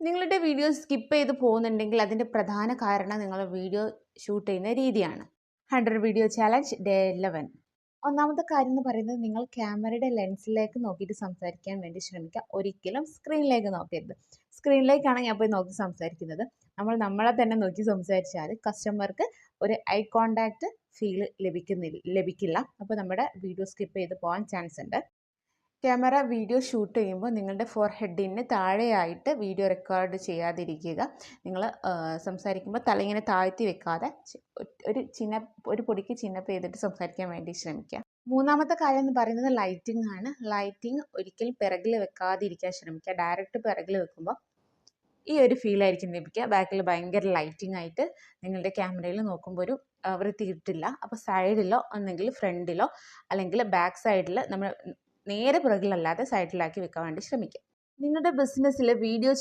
നിങ്ങളുടെ video skip ചെയ്ത് പോകുന്നുണ്ടെങ്കിൽ അതിൻ്റെ പ്രധാന കാരണം നിങ്ങൾ വീഡിയോ ഷൂട്ട് ചെയ്യുന്ന രീതിയാണ്. 100 വീഡിയോ ചാലഞ്ച് ഡേ 11. ഒന്നാമത്തെ കാര്യം എന്ന് പറയുന്നത്, നിങ്ങൾ ക്യാമറയുടെ ലെൻസിലേക്ക് നോക്കിയിട്ട് സംസാരിക്കാൻ വേണ്ടി ശ്രമിക്കുക. ഒരിക്കലും സ്ക്രീനിലേക്ക് നോക്കരുത്. സ്ക്രീനിലേക്കാണ് ഞാൻ പോയി നോക്കി സംസാരിക്കുന്നത്. നമ്മളെ തന്നെ നോക്കി സംസാരിച്ചാൽ കസ്റ്റമർക്ക് ഒരു ഐ കോണ്ടാക്റ്റ് ഫീൽ ലഭിക്കില്ല. അപ്പോൾ നമ്മുടെ വീഡിയോ സ്കിപ്പ് ചെയ്ത് പോകാൻ ചാൻസ് ഉണ്ട്. ക്യാമറ വീഡിയോ ഷൂട്ട് ചെയ്യുമ്പോൾ നിങ്ങളുടെ ഫോർഹെഡിന് താഴെയായിട്ട് വീഡിയോ റെക്കോർഡ് ചെയ്യാതിരിക്കുക. നിങ്ങൾ സംസാരിക്കുമ്പോൾ തല ഇങ്ങനെ താഴ്ത്തി വെക്കാതെ ഒരു പൊടിക്ക് ചിന്നപ്പ് ചെയ്തിട്ട് സംസാരിക്കാൻ വേണ്ടി ശ്രമിക്കുക. മൂന്നാമത്തെ കാര്യം എന്ന് പറയുന്നത് ലൈറ്റിംഗ് ആണ്. ലൈറ്റിംഗ് ഒരിക്കലും പിറകിൽ വെക്കാതിരിക്കാൻ ശ്രമിക്കുക. ഡയറക്റ്റ് പിറകിൽ വെക്കുമ്പോൾ ഈ ഒരു ഫീലായിരിക്കും ലഭിക്കുക. ബാക്കിൽ ഭയങ്കര ലൈറ്റിംഗ് ആയിട്ട് നിങ്ങളുടെ ക്യാമറയിൽ നോക്കുമ്പോൾ ഒരു വൃത്തി കിട്ടില്ല. അപ്പോൾ സൈഡിലോ ഒന്നെങ്കിൽ ഫ്രണ്ടിലോ അല്ലെങ്കിൽ ബാക്ക് സൈഡിൽ നമ്മൾ നേരെ പുറകിലല്ലാതെ സൈഡിലാക്കി വെക്കാൻ വേണ്ടി ശ്രമിക്കുക. നിങ്ങളുടെ ബിസിനസ്സിൽ വീഡിയോ